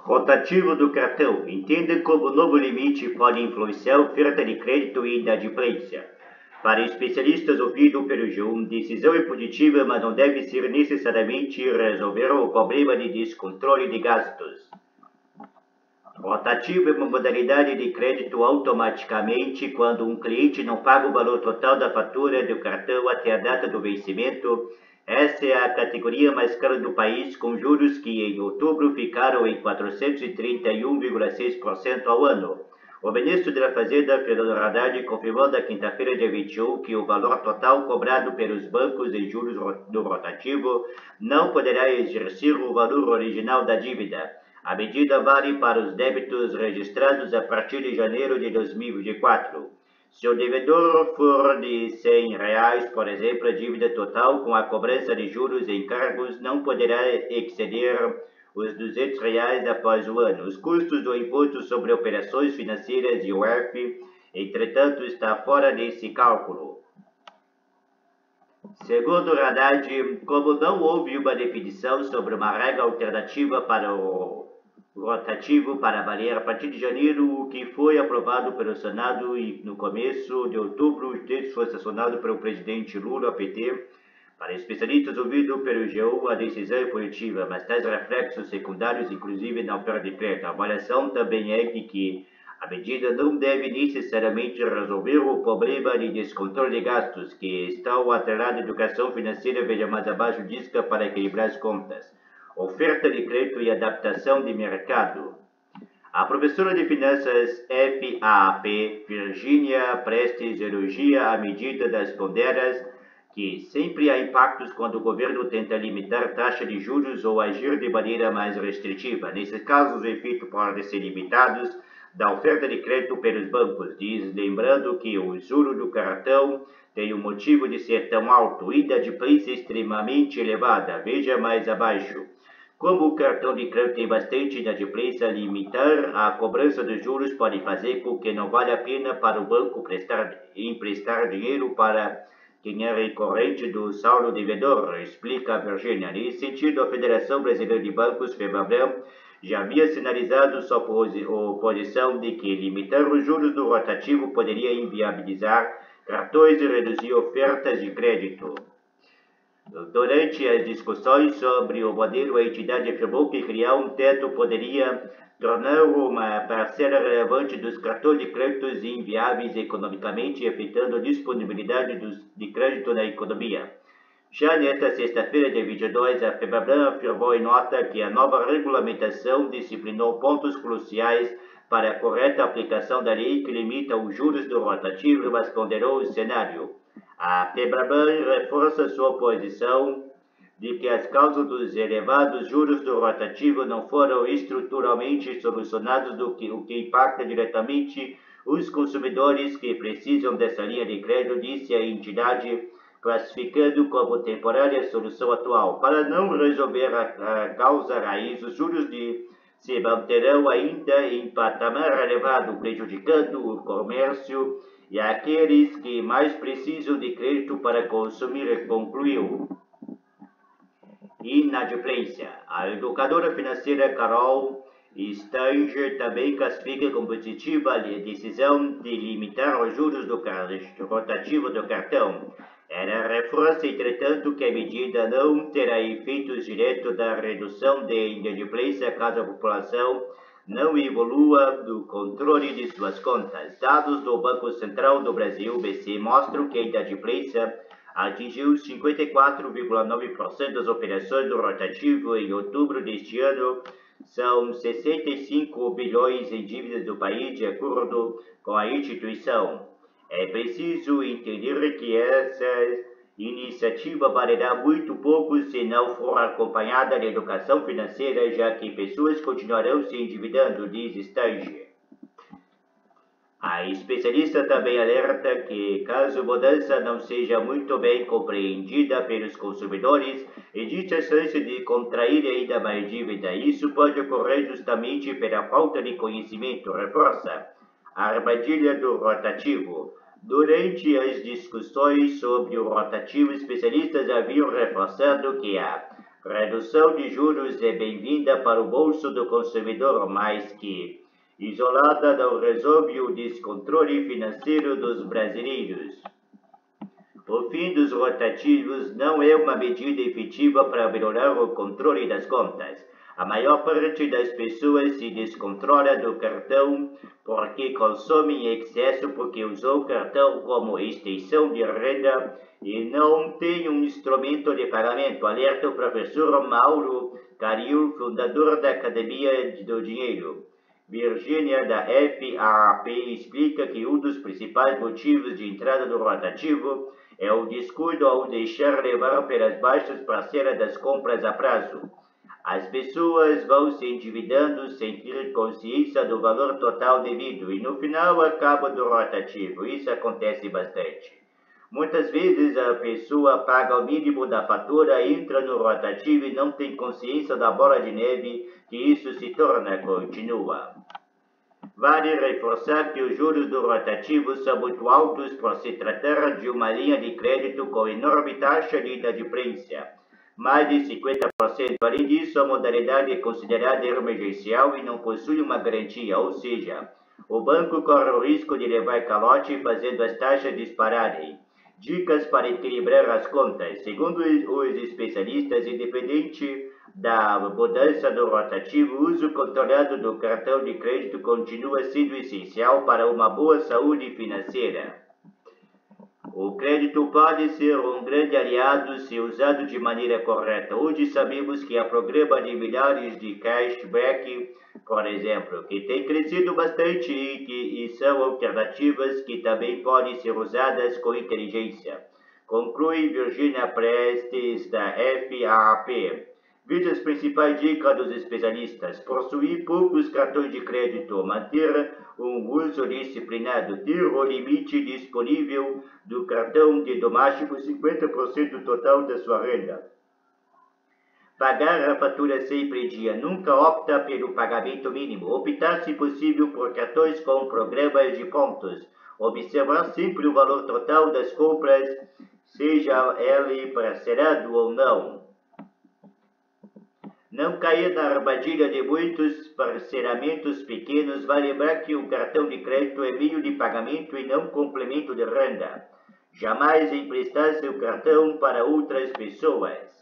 Rotativo do cartão. Entenda como o novo limite pode influenciar a oferta de crédito e inadimplência. Para especialistas ouvidos pelo G1, decisão é positiva, mas não deve ser necessariamente resolver o problema de descontrole de gastos. Rotativo é uma modalidade de crédito automaticamente quando um cliente não paga o valor total da fatura do cartão até a data do vencimento. Essa é a categoria mais cara do país, com juros que em outubro ficaram em 431,6% ao ano. O ministro da Fazenda, Fernando Haddad, confirmou na quinta-feira, dia 21, que o valor total cobrado pelos bancos em juros do rotativo não poderá exercer o valor original da dívida. A medida vale para os débitos registrados a partir de janeiro de 2024. Se o devedor for de R$ 100, por exemplo, a dívida total com a cobrança de juros e encargos não poderá exceder os R$ 200 após o ano. Os custos do imposto sobre operações financeiras e o IOF, entretanto, está fora desse cálculo. Segundo Haddad, como não houve uma definição sobre uma regra alternativa para o rotativo para valer a partir de janeiro, o que foi aprovado pelo Senado e no começo de outubro, o texto foi sancionado pelo presidente Lula, PT. Para especialistas ouvidos pelo G1, a decisão é positiva, mas traz reflexos secundários, inclusive na oferta de crédito. A avaliação também é de que a medida não deve necessariamente resolver o problema de descontrole de gastos, que estão atrelados à educação financeira, veja mais abaixo, dica para equilibrar as contas. Oferta de crédito e adaptação de mercado. A professora de finanças FAP, Virginia Prestes, elogia a medida das ponderas, que sempre há impactos quando o governo tenta limitar a taxa de juros ou agir de maneira mais restritiva. Nesses casos, os efeitos podem ser limitados da oferta de crédito pelos bancos, diz, lembrando que o juro do cartão tem um motivo de ser tão alto e da inadimplência extremamente elevada. Veja mais abaixo. Como o cartão de crédito tem bastante inadimplência, limitar a cobrança dos juros pode fazer com que não valha a pena para o banco emprestar dinheiro para quem é recorrente do saldo devedor, explica a Virginia. Nesse sentido, a Federação Brasileira de Bancos, FEBABAN, já havia sinalizado sua posição de que limitar os juros do rotativo poderia inviabilizar cartões e reduzir ofertas de crédito. Durante as discussões sobre o modelo, a entidade afirmou que criar um teto poderia tornar uma parcela relevante dos cartões de créditos inviáveis economicamente, afetando a disponibilidade de crédito na economia. Já nesta sexta-feira, dia 22, a FEBABAN afirmou em nota que a nova regulamentação disciplinou pontos cruciais para a correta aplicação da lei que limita os juros do rotativo, mas ponderou o cenário. A FEBABAN reforça sua posição de que as causas dos elevados juros do rotativo não foram estruturalmente solucionadas, o que impacta diretamente os consumidores que precisam dessa linha de crédito, disse a entidade, classificando como temporária a solução atual. Para não resolver a causa raiz, os juros se manterão ainda em patamar elevado, prejudicando o comércio e aqueles que mais precisam de crédito para consumir, concluiu. Inadimplência. A educadora financeira Carol Stanger também classifica como positiva a decisão de limitar os juros do rotativo do cartão. Ela reforça, entretanto, que a medida não terá efeitos diretos da redução de inadimplência caso a população não evolua no controle de suas contas. Dados do Banco Central do Brasil, BC, mostram que a inadimplência atingiu 54,9% das operações do rotativo em outubro deste ano. São 65 bilhões em dívidas do país, de acordo com a instituição. É preciso entender que essa iniciativa valerá muito pouco se não for acompanhada de educação financeira, já que pessoas continuarão se endividando, diz Stanger. A especialista também alerta que, caso a mudança não seja muito bem compreendida pelos consumidores, existe a chance de contrair ainda mais dívida. Isso pode ocorrer justamente pela falta de conhecimento, reforça a armadilha do rotativo. Durante as discussões sobre o rotativo, especialistas haviam reforçado que a Redução de juros é bem-vinda para o bolso do consumidor, mas que, isolada, não resolve o descontrole financeiro dos brasileiros. O fim dos rotativos não é uma medida efetiva para melhorar o controle das contas. A maior parte das pessoas se descontrola do cartão porque consome em excesso porque usou o cartão como extensão de renda e não tem um instrumento de pagamento, alerta o professor Mauro Caril, fundador da Academia do Dinheiro. Virginia, da FAP, explica que um dos principais motivos de entrada do rotativo é o descuido ao deixar levar pelas baixas parcelas das compras a prazo. As pessoas vão se endividando sem ter consciência do valor total devido e no final acaba do rotativo. Isso acontece bastante. Muitas vezes a pessoa paga o mínimo da fatura, entra no rotativo e não tem consciência da bola de neve que isso se torna contínua. Vale reforçar que os juros do rotativo são muito altos por se tratar de uma linha de crédito com enorme taxa de inadimplência. Mais de 50%. Além disso, a modalidade é considerada emergencial e não possui uma garantia, ou seja, o banco corre o risco de levar calote fazendo as taxas dispararem. Dicas para equilibrar as contas. Segundo os especialistas, independente da mudança do rotativo, o uso controlado do cartão de crédito continua sendo essencial para uma boa saúde financeira. O crédito pode ser um grande aliado se usado de maneira correta. Hoje sabemos que há programas de milhares de cashback, por exemplo, que têm crescido bastante e são alternativas que também podem ser usadas com inteligência. Conclui Virginia Prestes, da FAP. Veja as principais dicas dos especialistas. Possuir poucos cartões de crédito, manter um uso disciplinado, ter o limite disponível do cartão de no máximo 50% do total da sua renda. Pagar a fatura sempre em dia, nunca opta pelo pagamento mínimo. Optar, se possível, por cartões com programas de pontos. Observar sempre o valor total das compras, seja ele parcelado ou não. Não cair na armadilha de muitos parcelamentos pequenos. Vai lembrar que o cartão de crédito é meio de pagamento e não complemento de renda. Jamais emprestar seu cartão para outras pessoas.